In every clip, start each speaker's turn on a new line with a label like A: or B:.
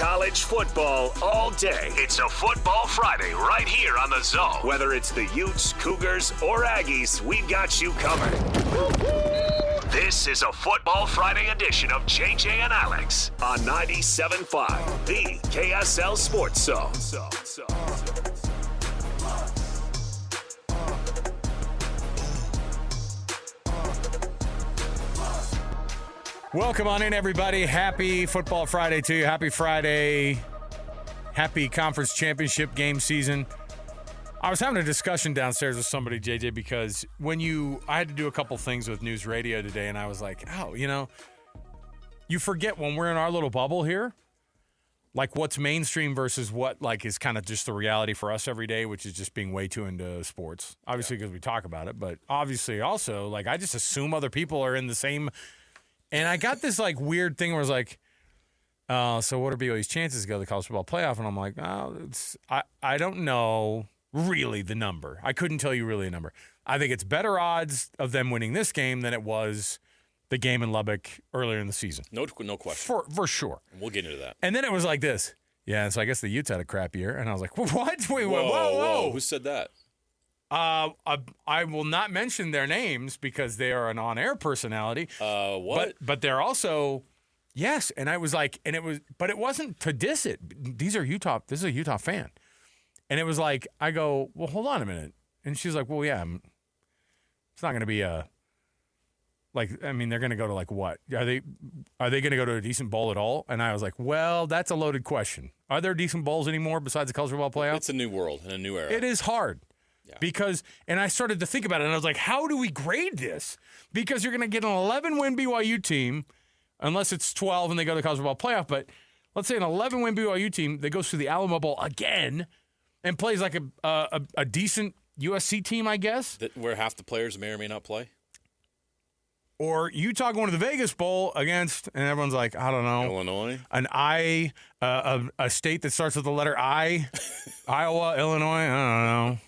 A: college football all day. It's a Football Friday right here on The Zone. Whether it's the Utes, Cougars, or Aggies, we've got you covered. This is a Football Friday edition of JJ and Alex on 97.5, the KSL Sports Zone.
B: Welcome on in, everybody. Happy Football Friday to you. Happy Friday. Happy conference championship game season. I was having a discussion downstairs with somebody, JJ, because I had to do a couple things with news radio today, and I was like, you forget when we're in our little bubble here, like what's mainstream versus what is kind of just the reality for us every day, which is just being way too into sports. Obviously, because we talk about it, but obviously also, I just assume other people are in the same. And I got this weird thing where it's like, so what are BYU's chances to go to the college football playoff? And I'm like, I don't know really the number. I couldn't tell you really a number. I think it's better odds of them winning this game than it was the game in Lubbock earlier in the season.
C: No question.
B: For sure.
C: We'll get into that.
B: And then it was like this. Yeah, so I guess the Utes had a crap year. And I was like, what? Wait, whoa.
C: Who said that?
B: I will not mention their names because they are an on-air personality.
C: What?
B: But they're also, yes. And I was like, but it wasn't to diss it. This is a Utah fan. And it was like, I go, well, hold on a minute. And she's like, well, yeah, it's not going to be they're going to go to what? Are they going to go to a decent bowl at all? And I was like, well, that's a loaded question. Are there decent bowls anymore besides the college football playoff?
C: It's a new world and a new era.
B: It is hard. Yeah. And I started to think about it, and I was like, how do we grade this? Because you're going to get an 11-win BYU team, unless it's 12 and they go to the college football playoff, but let's say an 11-win BYU team that goes through the Alamo Bowl again and plays like a decent USC team, I guess.
C: Where half the players may or may not play?
B: Or Utah going to the Vegas Bowl against, and everyone's like, I don't know.
C: Illinois?
B: A state that starts with the letter I, Iowa, Illinois, I don't know.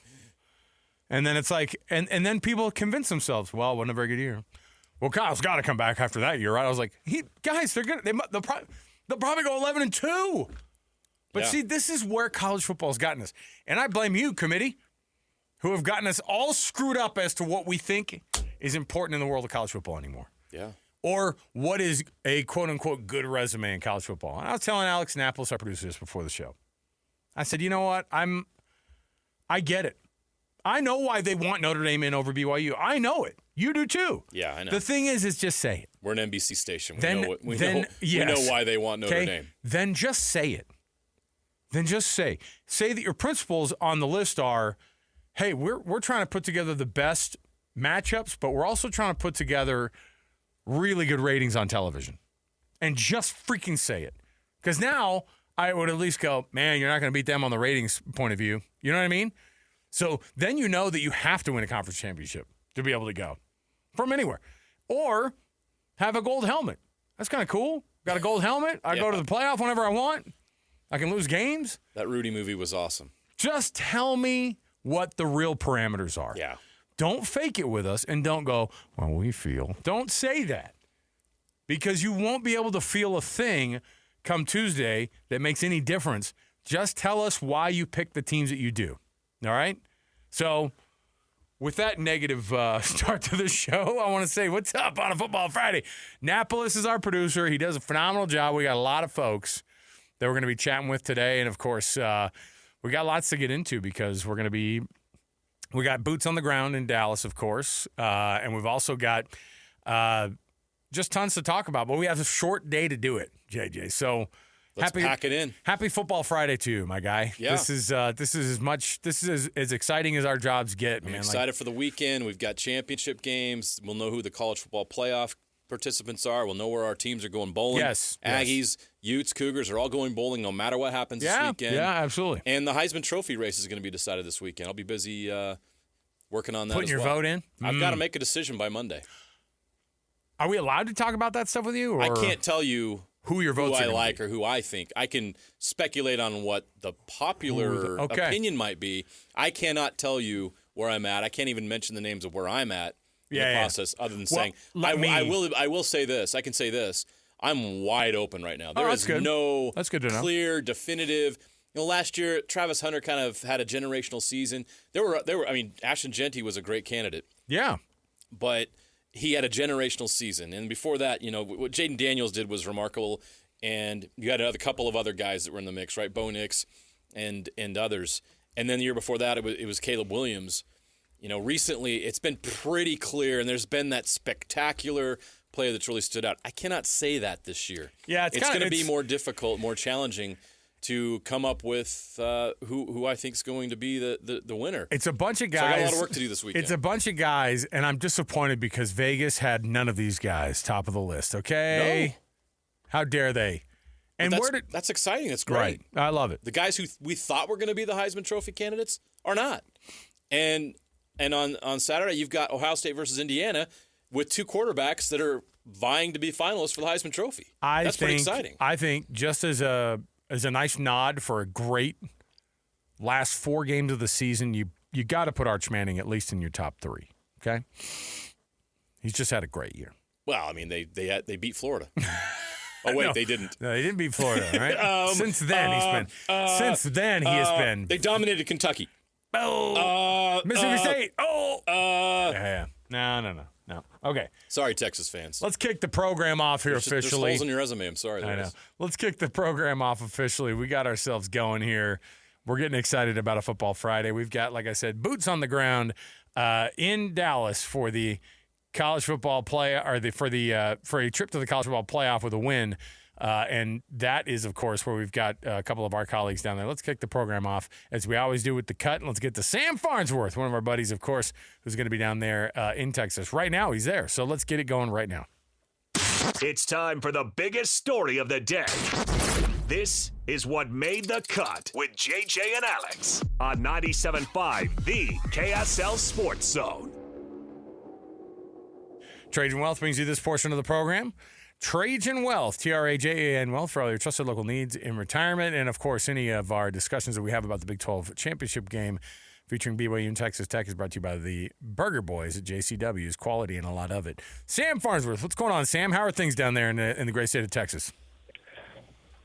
B: And then it's like, and then people convince themselves, well, it wasn't a very good year. Well, Kyle's got to come back after that year, right? I was like, guys, they'll probably go 11-2. But see, this is where college football's gotten us. And I blame you, committee, who have gotten us all screwed up as to what we think is important in the world of college football anymore.
C: Yeah.
B: Or what is a quote-unquote good resume in college football. And I was telling Alex Napolis, our producer, this before the show. I said, you know what? I get it. I know why they want Notre Dame in over BYU. I know it. You do too.
C: Yeah, I know.
B: The thing is just say it.
C: We're an NBC station. We
B: Yes.
C: know why they want Notre Dame.
B: Then just say it. Then just say that your principles on the list are, hey, we're trying to put together the best matchups, but we're also trying to put together really good ratings on television. And just freaking say it. Because now I would at least go, man, you're not going to beat them on the ratings point of view. You know what I mean? So then you know that you have to win a conference championship to be able to go from anywhere. Or have a gold helmet. That's kind of cool. Got a gold helmet. I go to the playoff whenever I want. I can lose games.
C: That Rudy movie was awesome.
B: Just tell me what the real parameters are.
C: Yeah.
B: Don't fake it with us and don't go, well, we feel. Don't say that. Because you won't be able to feel a thing come Tuesday that makes any difference. Just tell us why you pick the teams that you do. All right? So, with that negative start to the show, I want to say what's up on a Football Friday. Napolis is our producer. He does a phenomenal job. We got a lot of folks that we're going to be chatting with today. And, of course, we got lots to get into because we got boots on the ground in Dallas, of course. And we've also got just tons to talk about. But we have a short day to do it, JJ. So,
C: Let's pack it in.
B: Happy Football Friday to you, my guy.
C: Yeah.
B: This is as exciting as our jobs get, man.
C: I'm excited for the weekend. We've got championship games. We'll know who the college football playoff participants are. We'll know where our teams are going bowling.
B: Yes.
C: Aggies, Utes, Cougars are all going bowling no matter what happens this weekend.
B: Yeah, absolutely.
C: And the Heisman Trophy race is going to be decided this weekend. I'll be busy working on that
B: Putting your vote in?
C: I've got to make a decision by Monday.
B: Are we allowed to talk about that stuff with you? Or
C: I can't tell you
B: who your votes
C: I like or who I think. I can speculate on what the popular opinion might be. I cannot tell you where I'm at. I can't even mention the names of where I'm at in the process other than saying I will say this. I can say this. I'm wide open right now. There is
B: good.
C: no
B: That's good to know.
C: clear, definitive. Last year Travis Hunter kind of had a generational season. There were. I mean, Ashton Jeanty was a great candidate.
B: Yeah.
C: But he had a generational season. And before that, what Jaden Daniels did was remarkable. And you had a couple of other guys that were in the mix, right? Bo Nix and others. And then the year before that, it was Caleb Williams. Recently it's been pretty clear, and there's been that spectacular player that's really stood out. I cannot say that this year.
B: Yeah,
C: it's going to be more difficult, more challenging to come up with who I think is going to be the winner.
B: It's a bunch of guys.
C: So I got a lot of work to do this weekend.
B: It's a bunch of guys, and I'm disappointed because Vegas had none of these guys top of the list, okay? No. How dare they? And
C: that's exciting. That's great.
B: Right. I love it.
C: The guys who we thought were going to be the Heisman Trophy candidates are not. And on Saturday, you've got Ohio State versus Indiana with two quarterbacks that are vying to be finalists for the Heisman Trophy. That's pretty exciting.
B: I think just as a nice nod for a great last 4 games of the season, you got to put Arch Manning at least in your top 3. Okay, he's just had a great year.
C: Well, I mean, they beat Florida. Oh wait,
B: no,
C: they didn't.
B: No, they didn't beat Florida, right? Since then he has been.
C: They dominated Kentucky.
B: Mississippi State. Yeah. No. Okay.
C: Sorry, Texas fans.
B: Let's kick the program off here officially.
C: There's holes in your resume. I'm sorry.
B: I know. Let's kick the program off officially. We got ourselves going here. We're getting excited about a Football Friday. We've got, like I said, boots on the ground in Dallas for the college football play, or for a trip to the college football playoff with a win. And that is, of course, where we've got a couple of our colleagues down there. Let's kick the program off, as we always do with the cut. And let's get to Sam Farnsworth, one of our buddies, of course, who's going to be down there in Texas. Right now, he's there. So let's get it going right now.
A: It's time for the biggest story of the day. This is what made the cut with JJ and Alex on 97.5, the KSL Sports Zone.
B: Trajan Wealth brings you this portion of the program. Trajan Wealth, Trajan Wealth, for all your trusted local needs in retirement. And, of course, any of our discussions that we have about the Big 12 championship game featuring BYU and Texas Tech is brought to you by the Burger Boys at JCW's. Quality and a lot of it. Sam Farnsworth, what's going on, Sam? How are things down there in the great state of Texas?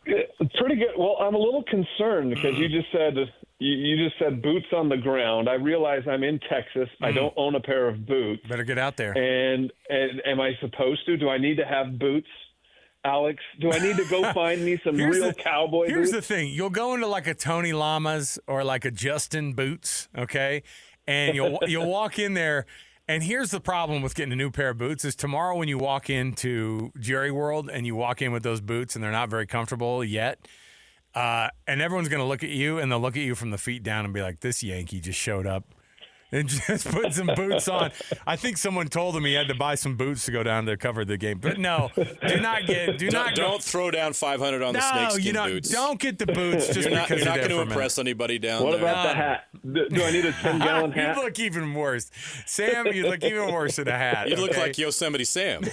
D: Pretty good. Well, I'm a little concerned because you just said boots on the ground. I realize I'm in Texas. I don't own a pair of boots.
B: Better get out there.
D: And am I supposed to? Do I need to have boots, Alex? Do I need to go find me some real cowboy boots?
B: Here's the thing. You'll go into like a Tony Lamas or like a Justin Boots, okay? And you'll walk in there. And here's the problem with getting a new pair of boots is tomorrow when you walk into Jerry World and you walk in with those boots and they're not very comfortable yet, and everyone's going to look at you and they'll look at you from the feet down and be like, this Yankee just showed up and just put some boots on. I think someone told him he had to buy some boots to go down to cover the game. But no, don't
C: throw down $500 on the snakeskin boots.
B: Don't get the boots just
C: you're
B: because
C: not going to impress anybody down
D: there.
C: What
D: about the hat? Do I need a 10-gallon hat?
B: You look even worse. Sam, you look even worse in a hat.
C: You look like Yosemite Sam.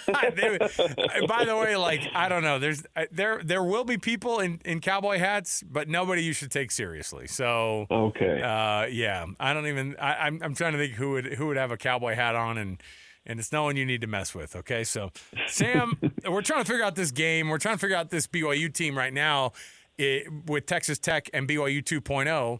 B: By the way, like, I don't know. There will be people in cowboy hats, but nobody you should take seriously. So
D: okay.
B: Yeah. I don't even I'm trying to think who would have a cowboy hat on, and it's no one you need to mess with, okay? So, Sam, we're trying to figure out this game. We're trying to figure out this BYU team right now with Texas Tech and BYU 2.0.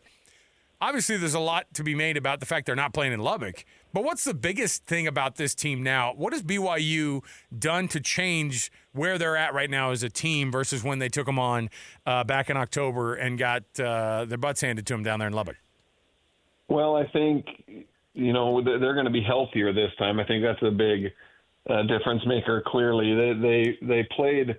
B: Obviously, there's a lot to be made about the fact they're not playing in Lubbock. But what's the biggest thing about this team now? What has BYU done to change where they're at right now as a team versus when they took them on back in October and got their butts handed to them down there in Lubbock?
D: Well, I think, they're going to be healthier this time. I think that's a big difference maker, clearly. They played,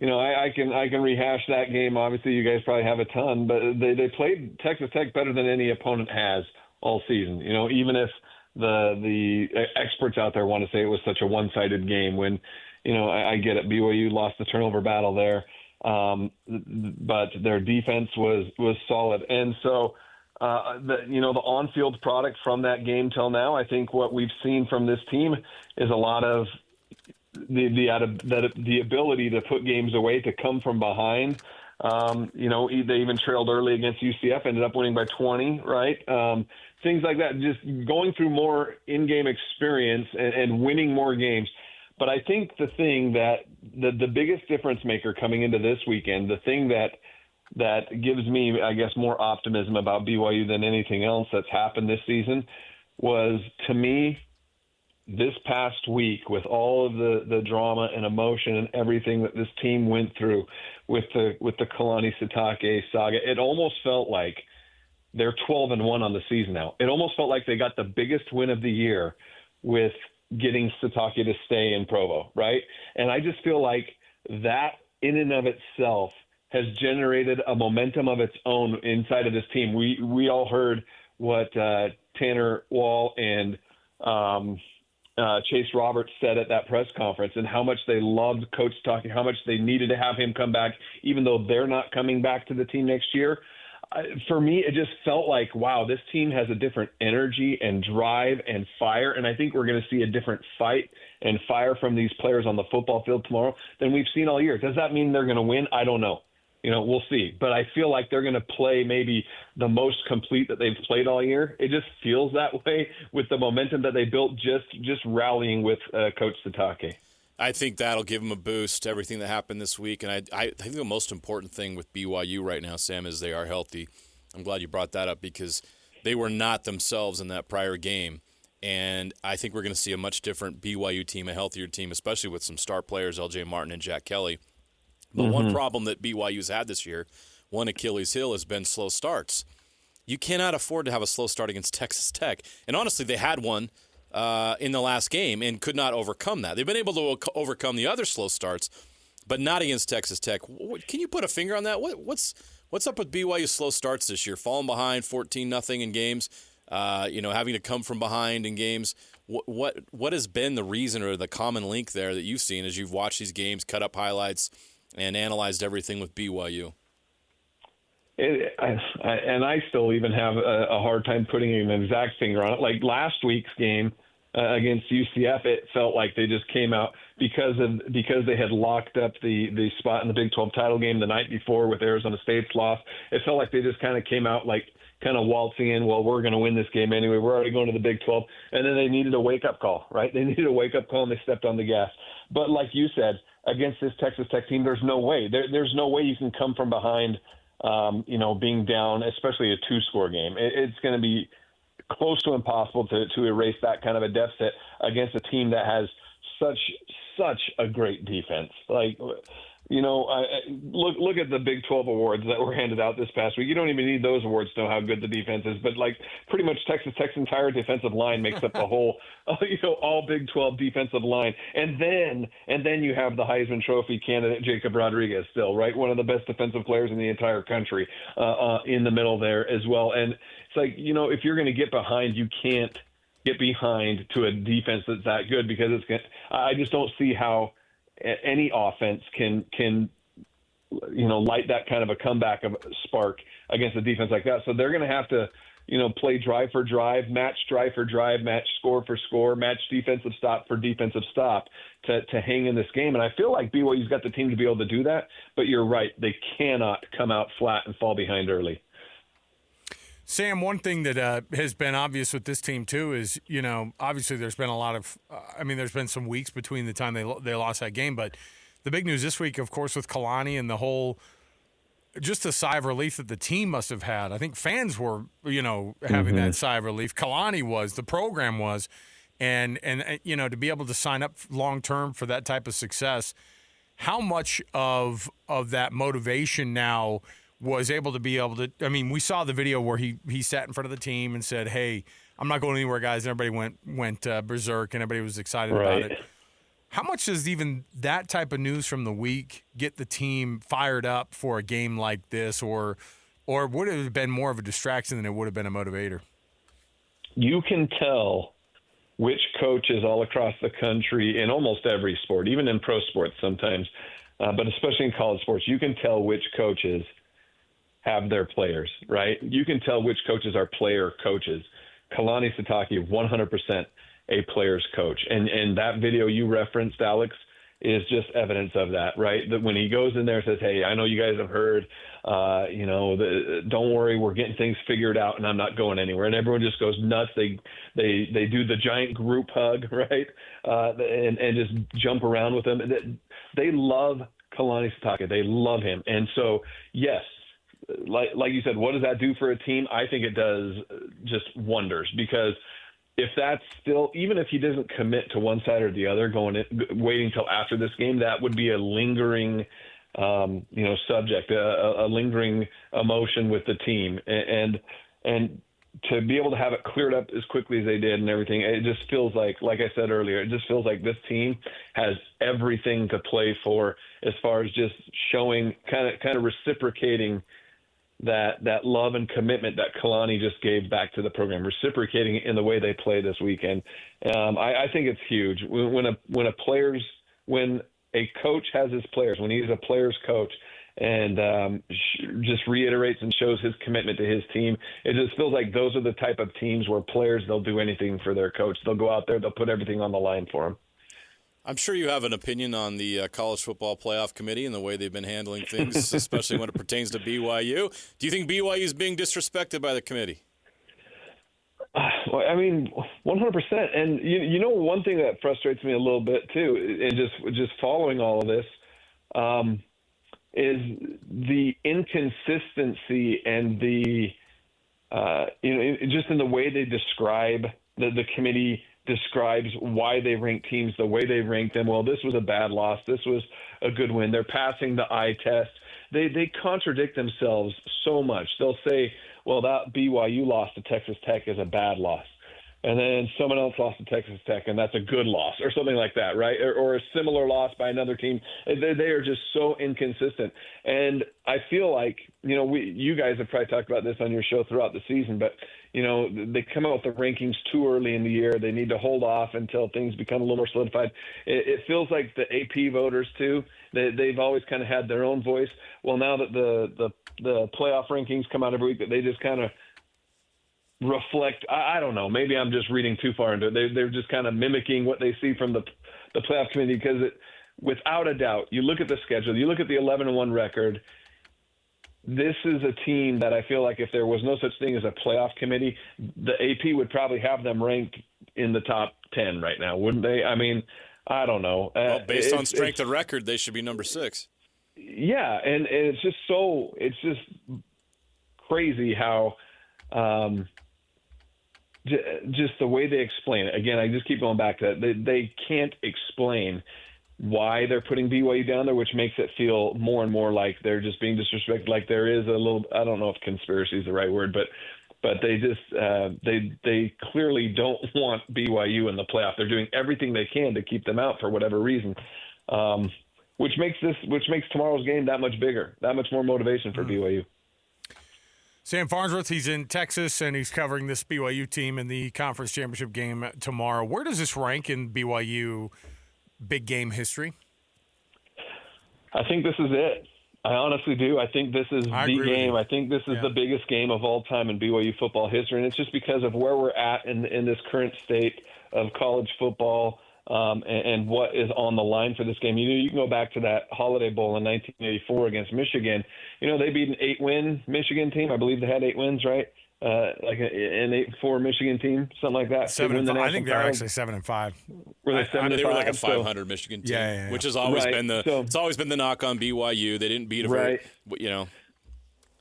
D: I can rehash that game. Obviously, you guys probably have a ton, but they played Texas Tech better than any opponent has all season. Even if the experts out there want to say it was such a one-sided game when, I get it. BYU lost the turnover battle there, but their defense was solid. And so, the on-field product from that game till now, I think what we've seen from this team is a lot of the ability to put games away, to come from behind. They even trailed early against UCF, ended up winning by 20, right? Things like that, just going through more in-game experience and winning more games. But I think the thing that the biggest difference maker coming into this weekend, the thing that gives me, I guess, more optimism about BYU than anything else that's happened this season was, to me, this past week, with all of the drama and emotion and everything that this team went through with the Kalani Sitake saga, it almost felt like they're 12-1 on the season now. It almost felt like they got the biggest win of the year with getting Sitake to stay in Provo, right? And I just feel like that in and of itself has generated a momentum of its own inside of this team. We all heard what Tanner Wall and Chase Roberts said at that press conference, and how much they loved Coach Sitake, how much they needed to have him come back, even though they're not coming back to the team next year. For me, it just felt like, wow, this team has a different energy and drive and fire, and I think we're going to see a different fight and fire from these players on the football field tomorrow than we've seen all year. Does that mean they're going to win? I don't know. We'll see. But I feel like they're going to play maybe the most complete that they've played all year. It just feels that way with the momentum that they built just rallying with Coach Sitake.
C: I think that'll give them a boost, everything that happened this week. And I think the most important thing with BYU right now, Sam, is they are healthy. I'm glad you brought that up because they were not themselves in that prior game. And I think we're going to see a much different BYU team, a healthier team, especially with some star players, L.J. Martin and Jack Kelly. But one problem that BYU's had this year, one Achilles heel, has been slow starts. You cannot afford to have a slow start against Texas Tech. And honestly, they had one in the last game and could not overcome that. They've been able to overcome the other slow starts, but not against Texas Tech. Can you put a finger on that? What's up with BYU's slow starts this year? Falling behind 14-0 in games, having to come from behind in games. What has been the reason or the common link there that you've seen as you've watched these games, cut up highlights, and analyzed everything with BYU?
D: And I still even have a hard time putting an exact finger on it. Like last week's game against UCF, it felt like they just came out because they had locked up the spot in the Big 12 title game the night before with Arizona State's loss. It felt like they just kind of came out like kind of waltzing in, well, we're going to win this game anyway. We're already going to the Big 12. And then they needed a wake-up call, right? They needed a wake-up call, and they stepped on the gas. But like you said, against this Texas Tech team, there's no way. There's no way you can come from behind, being down, especially a two-score game. It's going to be close to impossible to erase that kind of a deficit against a team that has such a great defense. Like, look at the Big 12 awards that were handed out this past week. You don't even need those awards to know how good the defense is. But like pretty much Texas Tech's entire defensive line makes up the whole, all Big 12 defensive line. And then you have the Heisman Trophy candidate Jacob Rodriguez still, right? One of the best defensive players in the entire country in the middle there as well. And it's like, if you're going to get behind, you can't get behind to a defense that's that good because I just don't see how any offense can light that kind of a comeback of spark against a defense like that. So they're going to have to, play drive for drive, match drive for drive, match score for score, match defensive stop for defensive stop to hang in this game. And I feel like BYU's got the team to be able to do that. But you're right. They cannot come out flat and fall behind early.
B: Sam, one thing that has been obvious with this team, too, is, obviously there's been a lot of there's been some weeks between the time they lost that game. But the big news this week, of course, with Kalani and the whole just the sigh of relief that the team must have had. I think fans were, having that sigh of relief. Kalani was, the program was. And to be able to sign up long-term for that type of success, how much of that motivation now – was able to we saw the video where he sat in front of the team and said, hey, I'm not going anywhere, guys. And everybody went berserk and everybody was excited about it. How much does even that type of news from the week get the team fired up for a game like this, or would it have been more of a distraction than it would have been a motivator?
D: You can tell which coaches all across the country in almost every sport, even in pro sports sometimes, but especially in college sports, you can tell which coaches have their players, right? You can tell which coaches are player coaches. Kalani Sitake, 100% a player's coach. And that video you referenced, Alex, is just evidence of that, right? That when he goes in there and says, hey, I know you guys have heard, don't worry, we're getting things figured out and I'm not going anywhere. And everyone just goes nuts. They do the giant group hug, right? And just jump around with him. they love Kalani Sitake. They love him. And so, yes, like you said, what does that do for a team? I think it does just wonders, because if that's still, even if he doesn't commit to one side or the other waiting till after this game, that would be a lingering subject, a lingering emotion with the team. And to be able to have it cleared up as quickly as they did and everything, it just feels like I said earlier, it just feels like this team has everything to play for as far as just showing, kind of reciprocating that love and commitment that Kalani just gave back to the program, reciprocating it in the way they play this weekend. I think it's huge. When a coach has his players, when he's a player's coach, and just reiterates and shows his commitment to his team, it just feels like those are the type of teams where players, they'll do anything for their coach. They'll go out there, they'll put everything on the line for him.
C: I'm sure you have an opinion on the College Football Playoff Committee and the way they've been handling things, especially when it pertains to BYU. Do you think BYU is being disrespected by the committee?
D: Well, I mean, 100%. And you know, one thing that frustrates me a little bit too, and just following all of this, is the inconsistency and the just in the way they describe the committee describes why they rank teams the way they rank them. Well, this was a bad loss. This was a good win. They're passing the eye test. They contradict themselves so much. They'll say, well, that BYU loss to Texas Tech is a bad loss. And then someone else lost to Texas Tech, and that's a good loss, or something like that, right? Or a similar loss by another team. They are just so inconsistent. And I feel like, you guys have probably talked about this on your show throughout the season, but, they come out with the rankings too early in the year. They need to hold off until things become a little more solidified. It feels like the AP voters, too, they've always kind of had their own voice. Well, now that the playoff rankings come out every week, that they just kind of reflect. I don't know. Maybe I'm just reading too far into it. They're just kind of mimicking what they see from the playoff committee, because without a doubt, you look at the schedule, you look at the 11-1 record. This is a team that I feel like if there was no such thing as a playoff committee, the AP would probably have them ranked in the top 10 right now, wouldn't they? I mean, I don't know.
C: Well, based on strength of record, they should be number 6.
D: Yeah, and it's just crazy how just the way they explain it. Again, I just keep going back to that. They can't explain why they're putting BYU down there, which makes it feel more and more like they're just being disrespected. Like there is a little, I don't know if conspiracy is the right word, but they just they clearly don't want BYU in the playoff. They're doing everything they can to keep them out for whatever reason, which makes tomorrow's game that much bigger, that much more motivation for BYU.
B: Sam Farnsworth, he's in Texas, and he's covering this BYU team in the conference championship game tomorrow. Where does this rank in BYU big game history?
D: I think this is it. I honestly do. I think this is the game. I think this is the biggest game of all time in BYU football history, and it's just because of where we're at in this current state of college football and what is on the line for this game. You can go back to that Holiday Bowl in 1984 against Michigan. They beat an 8-win Michigan team. I believe they had 8 wins, right? Like an 8-4 Michigan team, something like that.
B: 7-5. I think they're actually 7-5.
D: Were they 7-5?
C: They were like a 500 Michigan team, which has always been it's always been the knock on BYU. They didn't beat a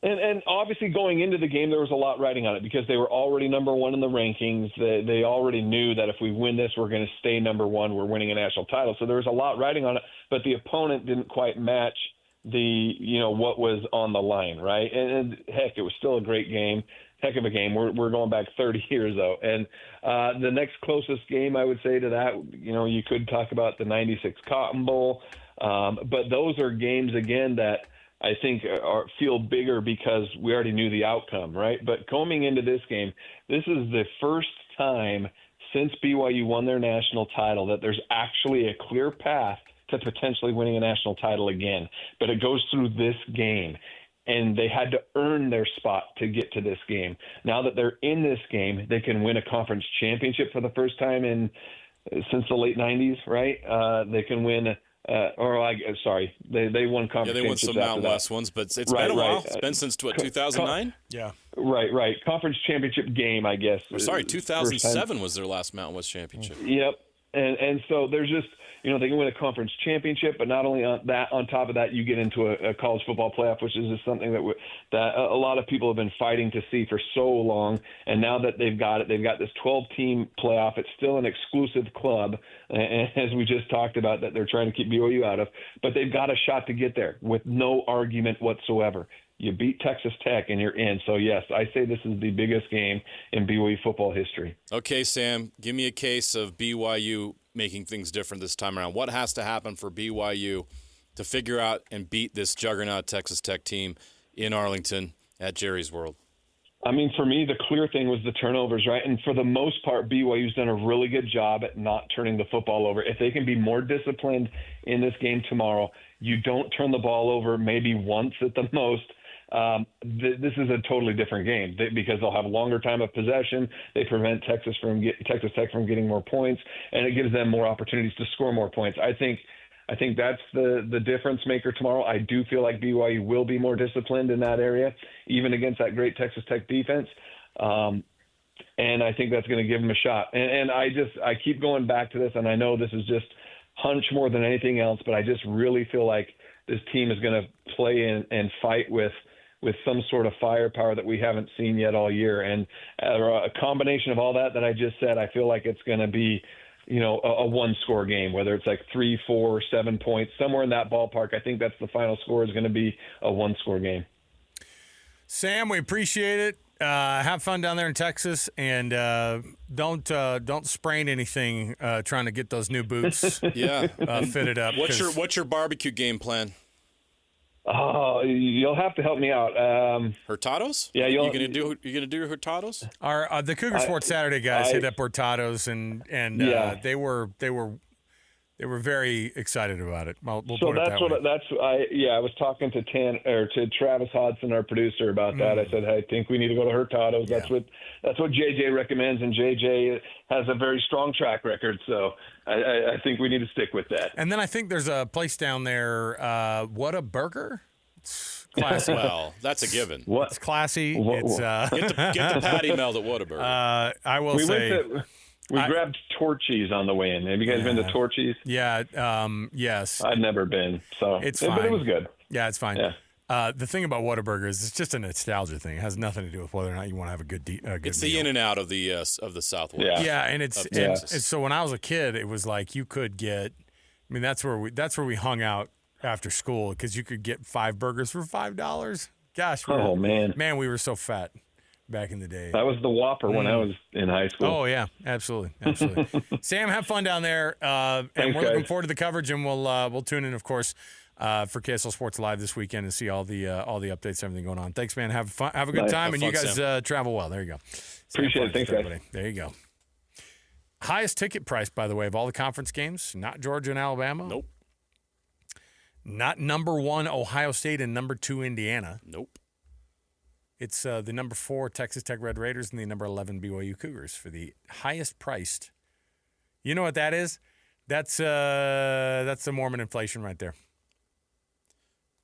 D: And obviously going into the game, there was a lot riding on it because they were already number one in the rankings. They already knew that if we win this, we're going to stay number one. We're winning a national title. So there was a lot riding on it, but the opponent didn't quite match what was on the line, right? And heck, it was still a great game. Heck of a game. We're going back 30 years, though. And the next closest game, I would say, to that, you could talk about the 96 Cotton Bowl. But those are games, again, that I think feel bigger because we already knew the outcome, right? But coming into this game, this is the first time since BYU won their national title that there's actually a clear path to potentially winning a national title again. But it goes through this game. And they had to earn their spot to get to this game. Now that they're in this game, they can win a conference championship for the first time since the late 90s, right? They can win they won conference championships.
C: Yeah, they won some Mountain West ones, but it's been a while. It's been since 2009?
B: Yeah.
D: Right. Conference championship game, I guess.
C: 2007 was their last Mountain West championship.
D: Yep. And so there's just they can win a conference championship, but not only on top of that, you get into a college football playoff, which is just something that a lot of people have been fighting to see for so long. And now that they've got this 12-team playoff. It's still an exclusive club, as we just talked about, that they're trying to keep BYU out of, but they've got a shot to get there with no argument whatsoever. You beat Texas Tech and you're in. So, yes, I say this is the biggest game in BYU football history.
C: Okay, Sam, give me a case of BYU making things different this time around. What has to happen for BYU to figure out and beat this juggernaut Texas Tech team in Arlington at Jerry's World?
D: I mean, for me, the clear thing was the turnovers, right? And for the most part, BYU's done a really good job at not turning the football over. If they can be more disciplined in this game tomorrow, you don't turn the ball over maybe once at the most. This is a totally different game because they'll have a longer time of possession. They prevent Texas Tech from getting more points, and it gives them more opportunities to score more points. I think that's the difference maker tomorrow. I do feel like BYU will be more disciplined in that area, even against that great Texas Tech defense. And I think that's going to give them a shot. And I keep going back to this, and I know this is just hunch more than anything else, but I just really feel like this team is going to play and fight with some sort of firepower that we haven't seen yet all year. And a combination of all that I just said, I feel like it's going to be, a one-score game, whether it's like 3, 4, 7 points, somewhere in that ballpark. I think that's the final score is going to be a one-score game.
B: Sam, we appreciate it. Have fun down there in Texas, and don't sprain anything trying to get those new boots fitted up.
C: What's your barbecue game plan?
D: Oh, you'll have to help me out.
C: Hurtados?
D: Yeah,
C: you gonna do Hurtados?
B: The Cougar Sports Saturday guys hit up Hurtados, and they were very excited about it. We'll put it that way.
D: I was talking to Travis Hodson, our producer, about that. I said, hey, I think we need to go to Hurtados.
B: Yeah.
D: That's what JJ recommends, and JJ has a very strong track record, so I think we need to stick with that.
B: And then I think there's a place down there, What a Burger? It's classy.
C: Well, that's a given.
B: It's classy. It's
C: get the patty melt at Whataburger.
B: I will say.
D: We grabbed Torchy's on the way in. Have you guys been to Torchy's?
B: Yeah. Yes.
D: I've never been, so
B: it's fine.
D: But it was good.
B: Yeah, it's fine.
D: Yeah.
B: The thing about Whataburger is it's just a nostalgia thing. It has nothing to do with whether or not you want to have a good
C: It's
B: meal.
C: the in and out of the Southwest.
B: Yeah, and and so when I was a kid, it was like you could get. I mean, that's where we hung out after school because you could get 5 burgers for $5. Gosh. Man, we were so fat back in the day.
D: That was the Whopper when I was in high school.
B: Oh yeah, absolutely. Sam, have fun down there, and
D: Thanks,
B: we're looking
D: guys.
B: forward to the coverage, and we'll tune in, of course, for KSL Sports Live this weekend and see all the updates, everything going on. Thanks, man. Have fun. Have a good time, and you guys travel well. There you go.
D: Appreciate it. Thanks,
B: everybody.
D: guys.
B: There you go. Highest ticket price, by the way, of all the conference games. Not Georgia and Alabama.
C: Nope.
B: Not number 1 Ohio State and number 2 Indiana.
C: Nope.
B: It's the number 4 Texas Tech Red Raiders and the number 11 BYU Cougars for the highest priced. You know what that is? That's the Mormon inflation right there.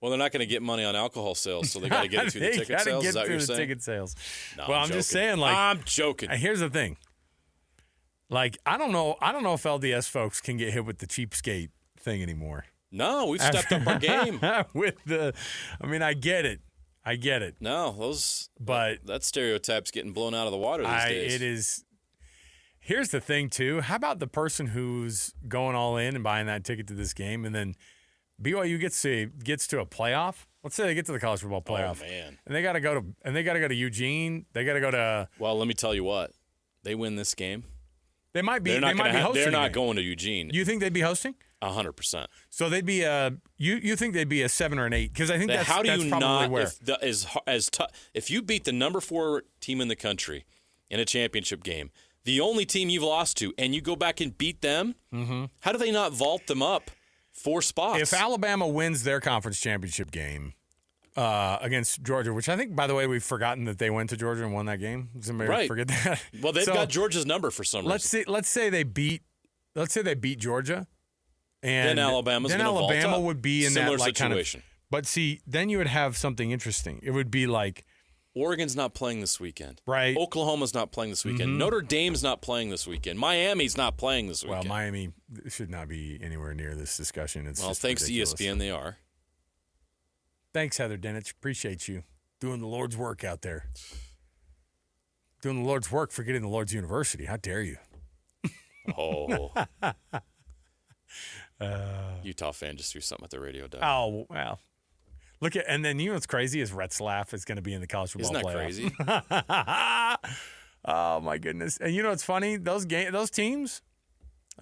C: Well, they're not going to get money on alcohol sales, so they got to get it through the ticket sales. Is that what you're saying?
B: Ticket sales.
C: No,
B: well, I'm just saying, like,
C: I'm joking.
B: Here's the thing. Like, I don't know if LDS folks can get hit with the cheapskate thing anymore.
C: No, we've stepped up our game.
B: I get it.
C: No, that stereotype's getting blown out of the water these days.
B: It is. Here's the thing, too. How about the person who's going all in and buying that ticket to this game, and then BYU gets to a playoff? Let's say they get to the college football playoff.
C: Oh man!
B: And they got to go to Eugene. They got to go to.
C: Well, let me tell you what. They win this game.
B: They might be.
C: They're not
B: hosting.
C: They're not going to Eugene.
B: You think they'd be hosting?
C: 100%.
B: So they'd be you think they'd be a 7 or an 8? Because I think that's
C: how do you
B: probably
C: not
B: where.
C: If you beat the number 4 team in the country in a championship game, the only team you've lost to, and you go back and beat them, how do they not vault them up 4 spots?
B: If Alabama wins their conference championship game against Georgia, which I think, by the way, we've forgotten that they went to Georgia and won that game. Does anybody forget that?
C: Well, they've got Georgia's number for some reason.
B: Let's say they beat Georgia. And
C: then
B: Alabama would be in
C: similar
B: that like
C: situation.
B: But see, then you would have something interesting. It would be like,
C: Oregon's not playing this weekend.
B: Right.
C: Oklahoma's not playing this weekend. Notre Dame's not playing this weekend. Miami's not playing this weekend.
B: Well, Miami should not be anywhere near this discussion. It's just
C: thanks
B: ridiculous.
C: to ESPN, they are.
B: Thanks, Heather Dinich. Appreciate you doing the Lord's work out there. Doing the Lord's work, forgetting the Lord's University. How dare you?
C: Oh. Utah fan just threw something at the radio, Doug.
B: Oh, well. And then you know what's crazy is Retzlaff is going to be in the college football playoff.
C: Isn't that
B: crazy? Oh, my goodness. And you know what's funny? Those teams,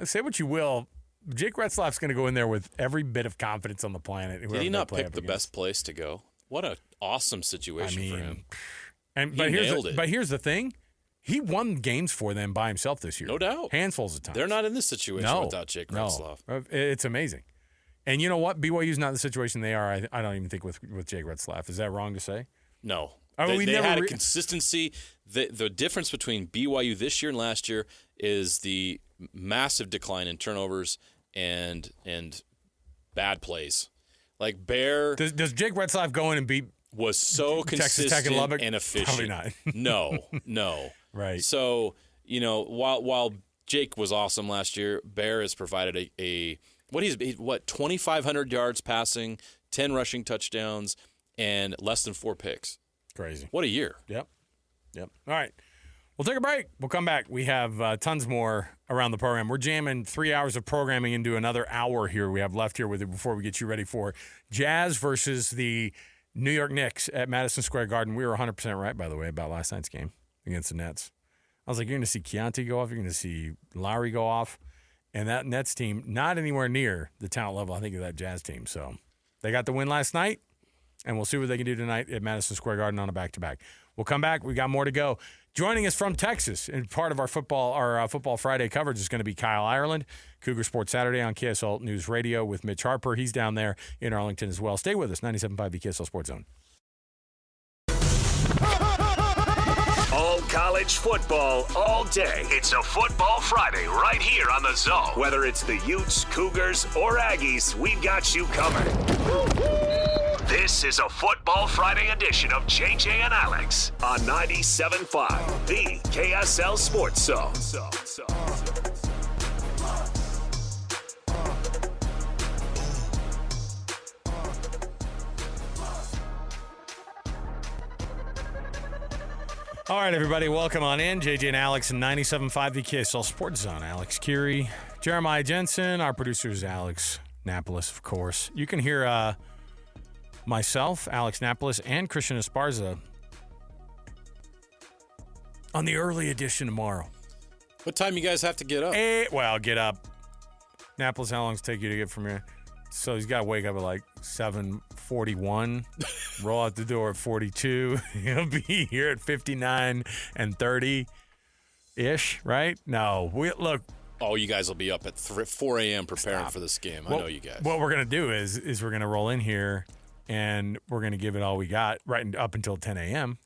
B: say what you will, Jake Retzlaff's going to go in there with every bit of confidence on the planet.
C: Did he not pick the best place to go? What an awesome situation for him.
B: But here's the thing. He won games for them by himself this year.
C: No doubt.
B: Handfuls of times.
C: They're not in this situation without Jake Retzlaff.
B: It's amazing. And you know what? BYU's not in the situation they are, I don't even think, with Jake Retzlaff. Is that wrong to say?
C: No.
B: They
C: had a consistency. The difference between BYU this year and last year is the massive decline in turnovers and bad plays. Like Bear.
B: Does Jake Retzlaff go in and beat
C: was so
B: Texas
C: consistent
B: Tech and Lubbock?
C: and efficient?
B: Probably not.
C: No.
B: Right.
C: So, while Jake was awesome last year, Bear has provided a 2,500 yards passing, 10 rushing touchdowns, and less than 4 picks.
B: Crazy.
C: What a year.
B: Yep. All right. We'll take a break. We'll come back. We have tons more around the program. We're jamming 3 hours of programming into another hour here we have left here with it before we get you ready for Jazz versus the New York Knicks at Madison Square Garden. We were 100% right, by the way, about last night's game against the Nets. I was like, you're going to see Keontae go off. You're going to see Lowry go off. And that Nets team, not anywhere near the talent level, I think, of that Jazz team. So they got the win last night, and we'll see what they can do tonight at Madison Square Garden on a back-to-back. We'll come back. We got more to go. Joining us from Texas, and part of our Football Friday coverage is going to be Kyle Ireland, Cougar Sports Saturday on KSL News Radio with Mitch Harper. He's down there in Arlington as well. Stay with us, 97.5 the KSL Sports Zone.
A: All college football, all day. It's a Football Friday right here on the Zone. Whether it's the Utes, Cougars, or Aggies, we've got you covered. This is a Football Friday edition of JJ and Alex on 97.5, the KSL Sports Zone.
B: All right, everybody, welcome on in. JJ and Alex in 97.5 the KSL Sports Zone. Alex Kirry, Jeremiah Jensen, our producer is Alex Napolis, of course. You can hear myself, Alex Napolis, and Christian Esparza on the early edition tomorrow.
C: What time you guys have to get up?
B: Get up. Napolis, how long does it take you to get from here? So he's got to wake up at like 7:41, roll out the door at 42. He'll be here at 59 and 30-ish, right? No. Look.
C: Oh, you guys will be up at 4 a.m. preparing for this game. I know you guys.
B: What we're going to do is we're going to roll in here, and we're going to give it all we got right up until 10 a.m.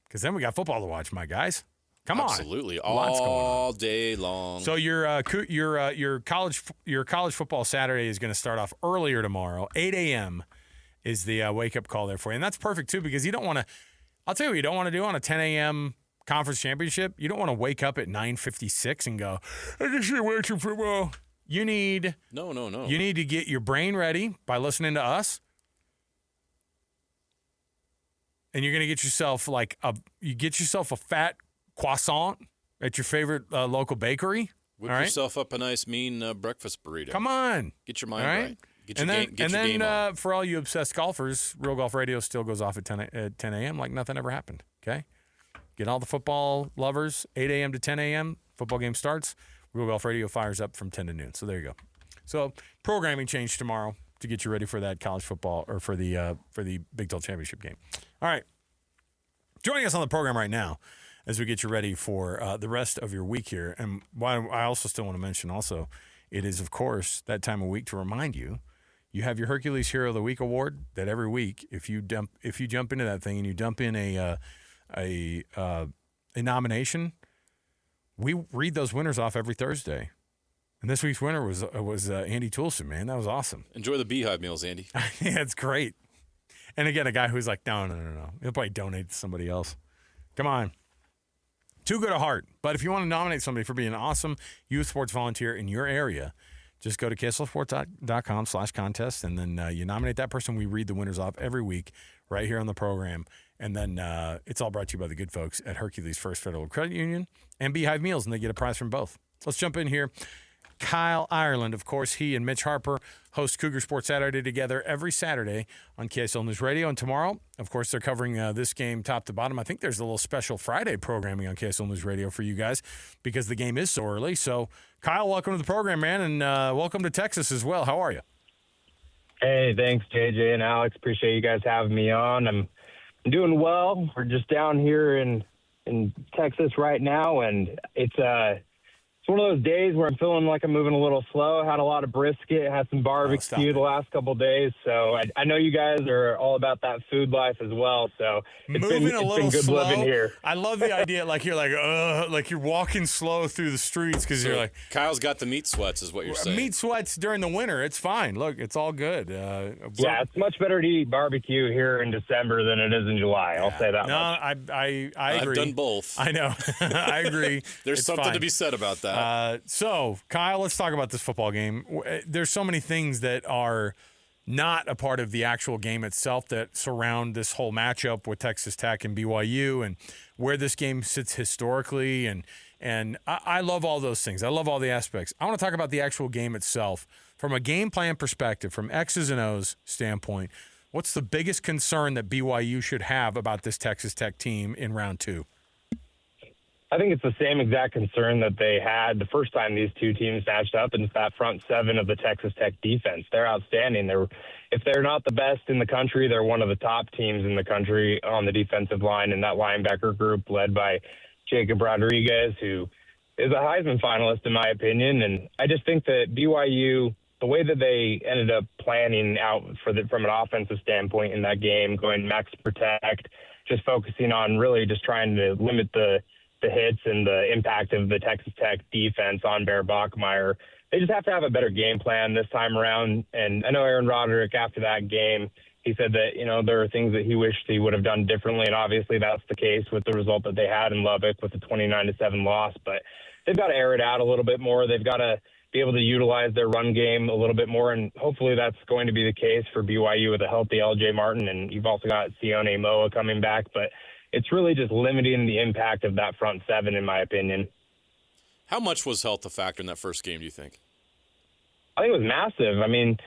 B: because then we got football to watch, my guys. Come on.
C: Absolutely. All day long.
B: So your college football Saturday is going to start off earlier tomorrow. 8 a.m. is the wake-up call there for you. And that's perfect, too, because you don't want to – I'll tell you what you don't want to do on a 10 a.m. conference championship. You don't want to wake up at 9:56 and go, I just should watch some football. You need –
C: No.
B: You need to get your brain ready by listening to us. And you're going to get yourself a fat – croissant at your favorite local bakery.
C: Whip yourself up a nice, mean breakfast burrito.
B: Come on.
C: Get your mind right. Get your
B: then,
C: game on.
B: For all you obsessed golfers, Real Golf Radio still goes off at 10 a.m. like nothing ever happened, okay? Get all the football lovers, 8 a.m. to 10 a.m., football game starts. Real Golf Radio fires up from 10 to noon. So there you go. So programming change tomorrow to get you ready for that college football or for the Big 12 championship game. All right. Joining us on the program right now as we get you ready for the rest of your week here. And I also still want to mention also, it is, of course, that time of week to remind you, you have your Hercules Hero of the Week award that every week, if you jump into that thing and you dump in a nomination, we read those winners off every Thursday. And this week's winner was Andy Toulson, man. That was awesome.
C: Enjoy the beehive meals, Andy.
B: Yeah, it's great. And again, a guy who's like, no. He'll probably donate to somebody else. Come on. Too good a heart. But if you want to nominate somebody for being an awesome youth sports volunteer in your area, just go to KSLSports.com/contest, and then you nominate that person. We read the winners off every week right here on the program. And then it's all brought to you by the good folks at Hercules First Federal Credit Union and Beehive Meals, and they get a prize from both. Let's jump in here. Kyle Ireland, of course, he and Mitch Harper host Cougar Sports Saturday together every Saturday on KSL News Radio. And tomorrow, of course, they're covering this game top to bottom. I think there's a little special Friday programming on KSL News Radio for you guys because the game is so early. So, Kyle, welcome to the program, man, and welcome to Texas as well. How are you?
E: Hey, thanks, JJ and Alex. Appreciate you guys having me on. I'm doing well. We're just down here in Texas right now, and it's one of those days where I'm feeling like I'm moving a little slow. Had a lot of brisket, had some barbecue the last couple of days. So I know you guys are all about that food life as well. So it's been good
B: slow.
E: living here.
B: I love the idea, like you're walking slow through the streets because you're like.
C: Kyle's got the meat sweats, is what you're saying.
B: Meat sweats during the winter. It's fine. Look, it's all good.
E: Yeah, it's much better to eat barbecue here in December than it is in July. I'll say that.
B: No,
E: much.
B: I agree.
C: I've done both.
B: I know. I agree.
C: There's something to be said about that.
B: So, Kyle, let's talk about this football game. There's so many things that are not a part of the actual game itself that surround this whole matchup with Texas Tech and BYU and where this game sits historically. And I love all those things. I love all the aspects. I want to talk about the actual game itself. From a game plan perspective, from X's and O's standpoint, what's the biggest concern that BYU should have about this Texas Tech team in round 2?
E: I think it's the same exact concern that they had the first time these two teams matched up, and it's that front seven of the Texas Tech defense. They're outstanding. If they're not the best in the country, they're one of the top teams in the country on the defensive line, and that linebacker group led by Jacob Rodriguez, who is a Heisman finalist in my opinion. And I just think that BYU, the way that they ended up planning out from an offensive standpoint in that game, going max protect, just focusing on really just trying to limit the hits and the impact of the Texas Tech defense on Bear Bachmeier. They just have to have a better game plan this time around. And I know Aaron Roderick, after that game, he said that, there are things that he wished he would have done differently. And obviously that's the case with the result that they had in Lubbock with the 29-7 loss. But they've got to air it out a little bit more. They've got to be able to utilize their run game a little bit more. And hopefully that's going to be the case for BYU with a healthy LJ Martin. And you've also got Sione Moa coming back. But it's really just limiting the impact of that front seven, in my opinion.
C: How much was health a factor in that first game, do you think?
E: I think it was massive. I mean,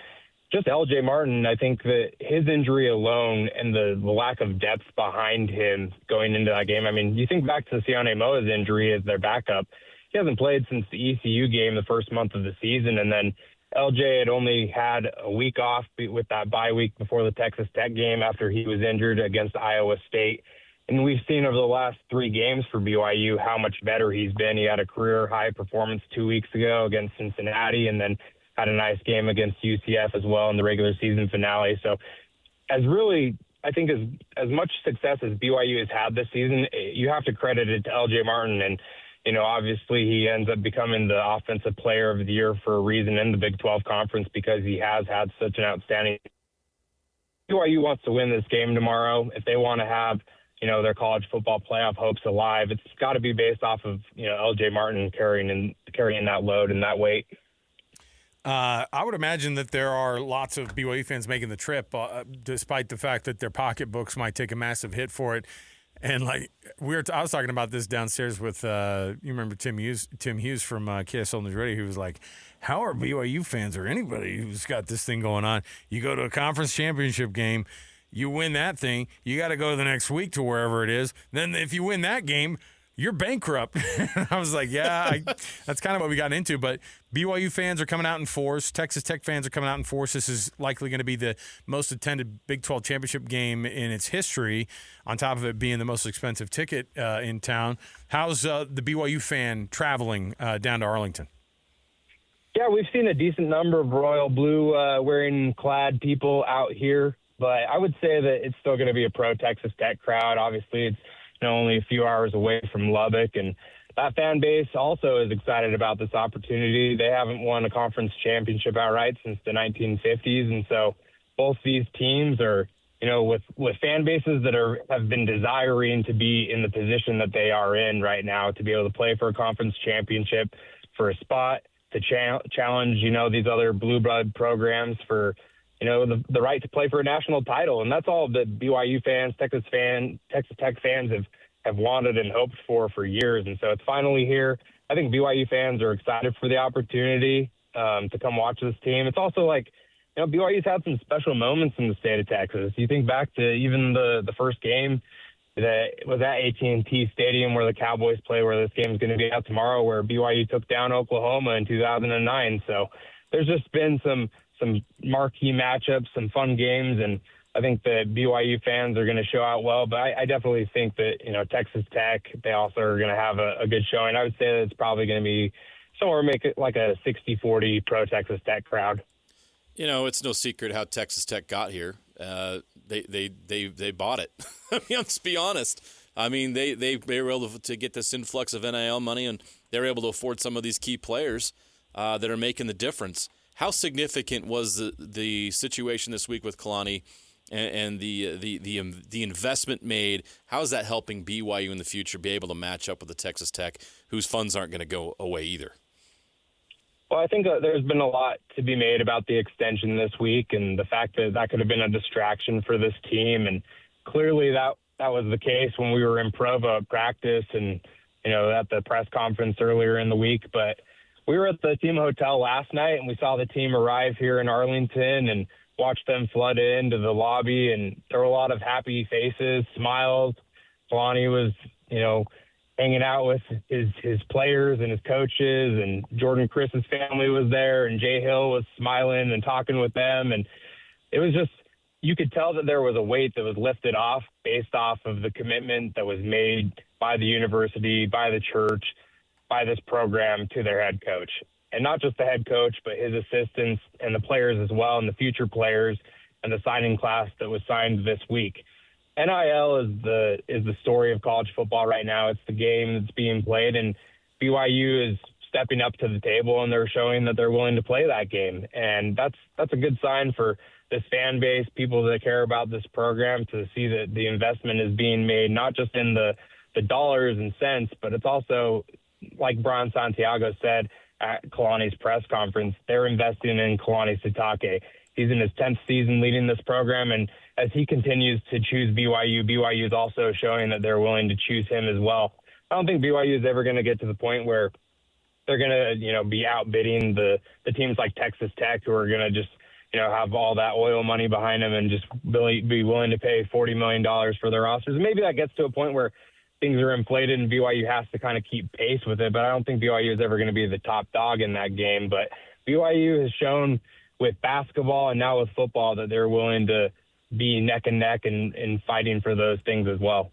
E: just L.J. Martin, I think that his injury alone and the lack of depth behind him going into that game. I mean, you think back to Sione Moa's injury as their backup. He hasn't played since the ECU game the first month of the season, and then LJ had only had a week off with that bye week before the Texas Tech game after he was injured against Iowa State. And we've seen over the last 3 games for BYU how much better he's been. He had a career-high performance 2 weeks ago against Cincinnati and then had a nice game against UCF as well in the regular season finale. So I think as much success as BYU has had this season, you have to credit it to LJ Martin. And, obviously he ends up becoming the offensive player of the year for a reason in the Big 12 conference because he has had such an outstanding – BYU wants to win this game tomorrow. If they want to have – their college football playoff hopes alive, it's got to be based off of, LJ Martin carrying that load and that weight.
B: I would imagine that there are lots of BYU fans making the trip, despite the fact that their pocketbooks might take a massive hit for it. And I was talking about this downstairs with, you remember Tim Hughes from KSL News Radio, who was like, how are BYU fans or anybody who's got this thing going on? You go to a conference championship game, you win that thing, you got to go the next week to wherever it is. Then if you win that game, you're bankrupt. I was like, that's kind of what we got into. But BYU fans are coming out in force. Texas Tech fans are coming out in force. This is likely going to be the most attended Big 12 championship game in its history, on top of it being the most expensive ticket in town. How's the BYU fan traveling down to Arlington?
E: Yeah, we've seen a decent number of royal blue wearing clad people out here. But I would say that it's still going to be a pro-Texas Tech crowd. Obviously, it's only a few hours away from Lubbock, and that fan base also is excited about this opportunity. They haven't won a conference championship outright since the 1950s, and so both these teams are, with fan bases that have been desiring to be in the position that they are in right now, to be able to play for a conference championship, for a spot to challenge, these other blue blood programs for, the right to play for a national title. And that's all that BYU fans, Texas Tech fans have wanted and hoped for years. And so it's finally here. I think BYU fans are excited for the opportunity to come watch this team. It's also BYU's had some special moments in the state of Texas. You think back to even the first game that was at AT&T Stadium where the Cowboys play, where this game is going to be out tomorrow, where BYU took down Oklahoma in 2009. So there's just been some marquee matchups, some fun games, and I think that BYU fans are going to show out well. But I definitely think that, Texas Tech, they also are going to have a good showing. I would say that it's probably going to be somewhere, make it like a 60-40 pro-Texas Tech crowd.
C: It's no secret how Texas Tech got here. They bought it. I mean, let's be honest. I mean, they were able to get this influx of NIL money, and they're able to afford some of these key players that are making the difference. How significant was the situation this week with Kalani and the investment made? How is that helping BYU in the future be able to match up with the Texas Tech, whose funds aren't going to go away either?
E: Well, I think there's been a lot to be made about the extension this week and the fact that could have been a distraction for this team. And clearly that was the case when we were in Provo at practice and, at the press conference earlier in the week. But we were at the team hotel last night and we saw the team arrive here in Arlington and watched them flood into the lobby. And there were a lot of happy faces, smiles. Kalani was, hanging out with his players and his coaches, and Jordan Chris's family was there, and Jay Hill was smiling and talking with them. And it was just, you could tell that there was a weight that was lifted off based off of the commitment that was made by the university, by the church, by this program to their head coach. And not just the head coach, but his assistants and the players as well, and the future players and the signing class that was signed this week. NIL is the story of college football right now. It's the game that's being played, and BYU is stepping up to the table, and they're showing that they're willing to play that game. And that's a good sign for this fan base, people that care about this program, to see that the investment is being made, not just in the dollars and cents, but it's also, like Brian Santiago said at Kalani's press conference, they're investing in Kalani Sitake. He's in his 10th season leading this program, and as he continues to choose BYU is also showing that they're willing to choose him as well. I don't think BYU is ever going to get to the point where they're going to, be outbidding the teams like Texas Tech, who are going to just, have all that oil money behind them and just be willing to pay $40 million for their rosters. Maybe that gets to a point where things are inflated and BYU has to kind of keep pace with it, but I don't think BYU is ever going to be the top dog in that game. But BYU has shown with basketball and now with football that they're willing to be neck and neck and fighting for those things as well.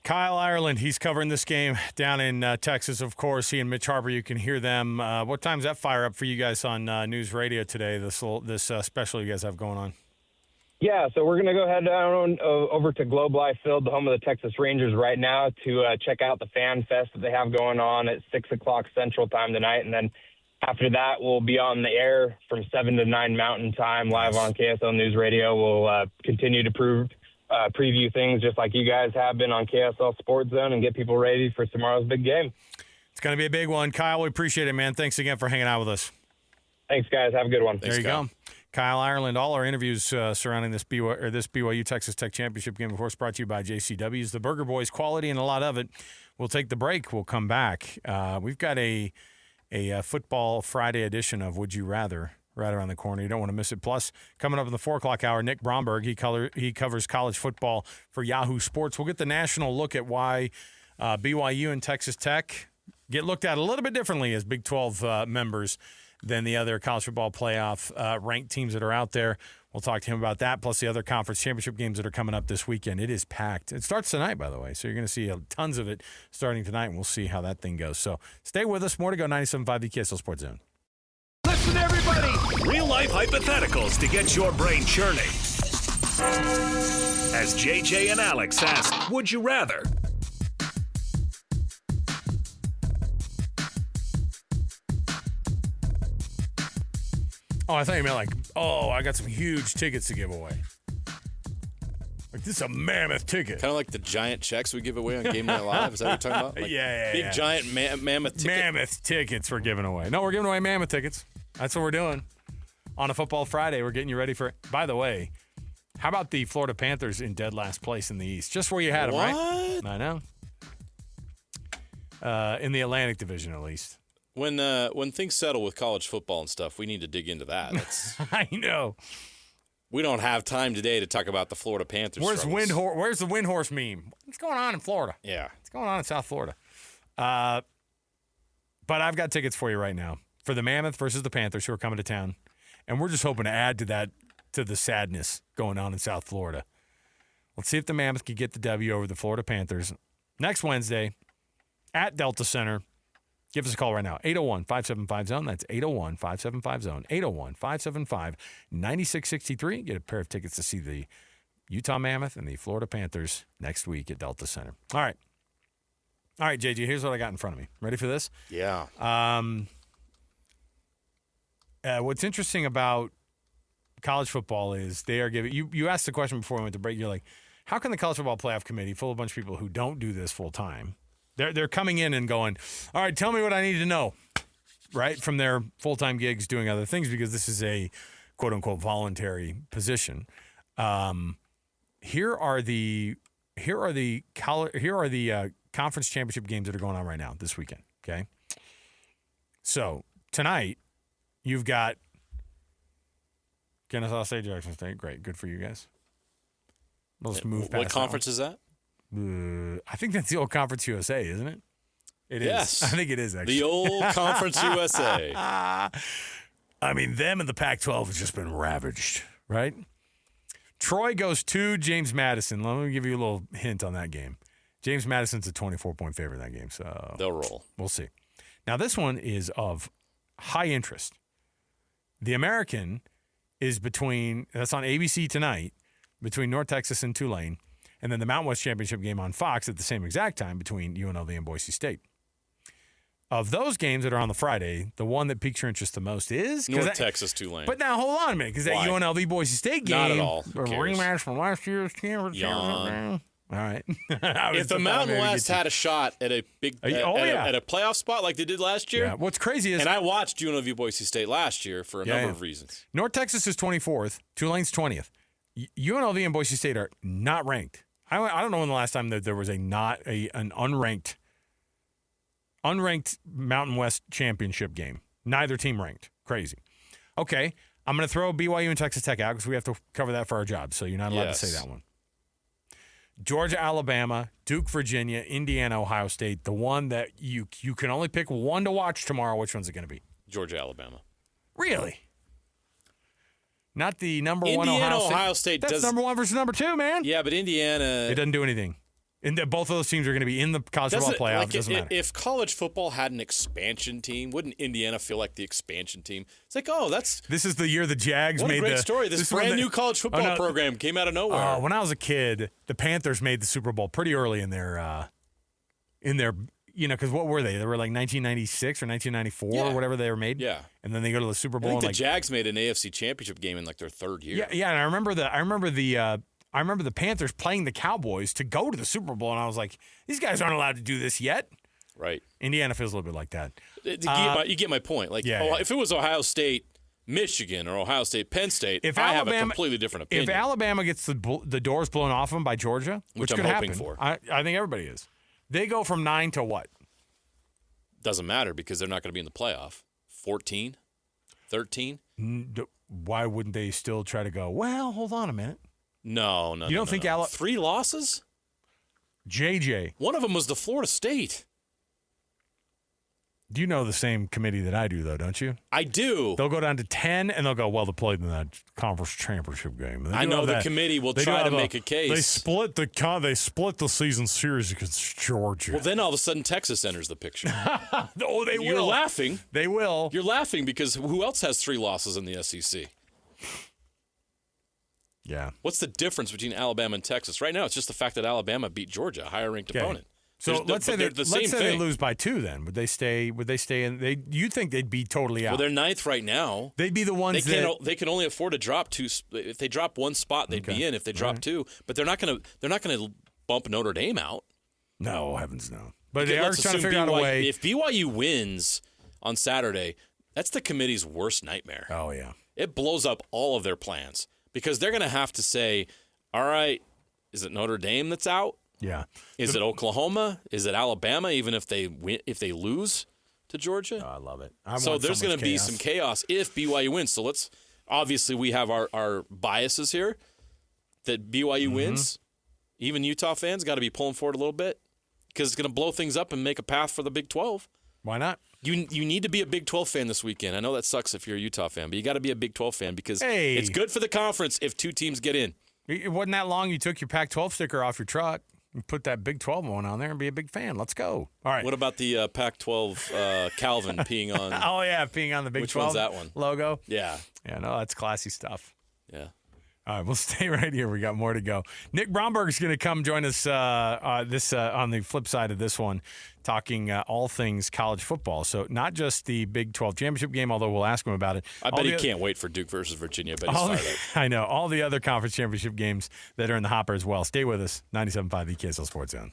B: Kyle Ireland, he's covering this game down in Texas, of course. He and Mitch Harper, you can hear them. What time's that fire up for you guys on News Radio today, this special you guys have going on?
E: Yeah, so we're going to go head down over to Globe Life Field, the home of the Texas Rangers, right now to check out the Fan Fest that they have going on at 6 o'clock Central Time tonight. And then after that, we'll be on the air from 7 to 9 Mountain Time, live on KSL News Radio. We'll continue to preview things just like you guys have been on KSL Sports Zone and get people ready for tomorrow's big game.
B: It's going to be a big one. Kyle, we appreciate it, man. Thanks again for hanging out with us.
E: Thanks, guys. Have a good one.
B: There you go. Kyle Ireland. All our interviews surrounding this BYU Texas Tech Championship game, of course, brought to you by JCW's, the Burger Boys, quality and a lot of it. We'll take the break. We'll come back. We've got a Football Friday edition of Would You Rather right around the corner. You don't want to miss it. Plus, coming up in the 4 o'clock hour, Nick Bromberg, he covers college football for Yahoo Sports. We'll get the national look at why BYU and Texas Tech get looked at a little bit differently as Big 12 members than the other college football playoff ranked teams that are out there. We'll talk to him about that, plus the other conference championship games that are coming up this weekend. It is packed. It starts tonight, by the way, so you're going to see tons of it starting tonight, and we'll see how that thing goes. So stay with us. More to go. 97.5 the KSL Sports Zone.
A: Listen, everybody. Real-life hypotheticals to get your brain churning. As JJ and Alex ask, would you rather?
B: Oh, I thought you meant like, I got some huge tickets to give away. Like, this is a mammoth ticket.
C: Kind of like the giant checks we give away on Game Night Live. Is that what you're talking about? Like big giant mammoth ticket.
B: Mammoth tickets we're giving away. No, we're giving away mammoth tickets. That's what we're doing. On a Football Friday, we're getting you ready for it. By the way, how about the Florida Panthers in dead last place in the East? Just where you had them, right? I know. In the Atlantic Division, at least.
C: When things settle with college football and stuff, we need to dig into that.
B: I know.
C: We don't have time today to talk about the Florida Panthers.
B: Where's the Windhorse meme? What's going on in Florida?
C: Yeah.
B: What's going on in South Florida? But I've got tickets for you right now for the Mammoth versus the Panthers who are coming to town. And we're just hoping to add to that, to the sadness going on in South Florida. Let's see if the Mammoth can get the W over the Florida Panthers next Wednesday at Delta Center. Give us a call right now, 801-575-ZONE. That's 801-575-ZONE, 801-575-9663. Get a pair of tickets to see the Utah Mammoth and the Florida Panthers next week at Delta Center. All right, JG, here's what I got in front of me. Ready for this?
C: Yeah.
B: What's interesting about college football is they are giving – you asked the question before we went to break. You're like, how can the College Football Playoff Committee, full of a bunch of people who don't do this full time – They're coming in and going, all right, tell me what I need to know, right, from their full-time gigs doing other things because this is a quote-unquote voluntary position. Here are the conference championship games that are going on right now this weekend, okay? So tonight you've got Kennesaw State, Jackson State. Great. Good for you guys. Let's move past
C: What conference is that?
B: I think that's the old Conference USA, isn't it? It is.
C: Yes.
B: I think it is, actually.
C: The old Conference USA.
B: I mean, them and the Pac-12 has just been ravaged, right? Troy goes to James Madison. Let me give you a little hint on that game. James Madison's a 24-point favorite in that game, so
C: they'll roll.
B: We'll see. Now, this one is of high interest. The American is that's on ABC tonight, between North Texas and Tulane. And then the Mountain West Championship game on Fox at the same exact time between UNLV and Boise State. Of those games that are on the Friday, the one that piques your interest the most is
C: North Texas Tulane.
B: But now hold on a minute, because that UNLV Boise State game,
C: not at all.
B: A rematch from last year's championship. All right.
C: If the Mountain West had a shot at a big at a playoff spot like they did last year,
B: what's crazy is,
C: and I watched UNLV Boise State last year for a number of reasons.
B: North Texas is 24th, Tulane's 20th. UNLV and Boise State are not ranked. I don't know when the last time that there was an unranked Mountain West championship game. Neither team ranked. Crazy. Okay, I'm going to throw BYU and Texas Tech out because we have to cover that for our job, so you're not allowed to say that one. Georgia, Alabama, Duke, Virginia, Indiana, Ohio State, the one that you can only pick one to watch tomorrow. Which one's it going to be?
C: Georgia, Alabama.
B: Really? Not the number one
C: Ohio State.
B: That's number one versus number two, man.
C: Yeah, but Indiana.
B: It doesn't do anything. Both of those teams are going to be in the college football playoff. It doesn't matter.
C: If college football had an expansion team, wouldn't Indiana feel like the expansion team? It's like, this is
B: the year the Jags made
C: a great story. This brand new college football program came out of nowhere.
B: When I was a kid, the Panthers made the Super Bowl pretty early in their because what were they? They were like 1996 or 1994 or whatever they were made.
C: Yeah.
B: And then they go to the Super Bowl.
C: I think the Jags made an AFC Championship game in like their third year.
B: Yeah, and I remember the Panthers playing the Cowboys to go to the Super Bowl, and I was like, these guys aren't allowed to do this yet.
C: Right.
B: Indiana feels a little bit like that.
C: You get my point. Like, if it was Ohio State, Michigan, or Ohio State, Penn State, I have a completely different opinion.
B: If Alabama gets the doors blown off them by Georgia, which could
C: I'm
B: happen,
C: hoping for.
B: I think everybody is. They go from 9 to what?
C: Doesn't matter because they're not going to be in the playoff. 14? 13?
B: Why wouldn't they still try to go, well, hold on a minute.
C: No.
B: You don't think
C: 3 losses?
B: JJ.
C: One of them was the Florida State.
B: You know the same committee that I do, though, don't you?
C: I do.
B: They'll go down to 10, and they'll go, well, they played in that conference championship game.
C: I know the committee will try to make a case.
B: They split the season series against Georgia.
C: Well, then all of a sudden Texas enters the picture.
B: They will.
C: You're laughing.
B: They will.
C: You're laughing because who else has 3 losses in the SEC?
B: Yeah.
C: What's the difference between Alabama and Texas? Right now, it's just the fact that Alabama beat Georgia, a higher-ranked opponent.
B: So let's say
C: they're the same
B: they
C: thing.
B: lose by 2. Then would they stay? Would they stay in? You think they'd be totally out?
C: Well, they're 9th right now.
B: They'd be the ones
C: They can only afford to drop 2. If they drop 1 spot, they'd be in. If they drop 2, but they're not going to bump Notre Dame out.
B: No, heavens no. But
C: Okay,
B: they are
C: let's
B: trying to
C: assume
B: figure out a way.
C: If BYU wins on Saturday, that's the committee's worst nightmare.
B: Oh yeah.
C: It blows up all of their plans because they're going to have to say, all right, is it Notre Dame that's out?
B: Yeah.
C: Is it Oklahoma? Is it Alabama? Even if they lose to Georgia,
B: I love it.
C: so there's going to be some chaos if BYU wins. So obviously we have our biases here that BYU wins. Even Utah fans got to be pulling forward a little bit because it's going to blow things up and make a path for the Big 12.
B: Why not?
C: You need to be a Big 12 fan this weekend. I know that sucks if you're a Utah fan, but you got to be a Big 12 fan because it's good for the conference if 2 teams get in.
B: It wasn't that long you took your Pac-12 sticker off your truck and put that Big 12 one on there and be a big fan. Let's go. All right.
C: What about the Pac-12 Calvin peeing on?
B: Oh, yeah, peeing on the Big 12
C: one's that one?
B: Logo.
C: Yeah.
B: Yeah, no, that's classy stuff.
C: Yeah.
B: All right, we'll stay right here. We got more to go. Nick Bromberg's going to come join us on the flip side of this one, talking all things college football. So not just the Big 12 championship game, although we'll ask him about it.
C: I bet he can't wait for Duke versus Virginia. But he's fired up.
B: I know. All the other conference championship games that are in the hopper as well. Stay with us. 97.5 EKSL Sports Zone.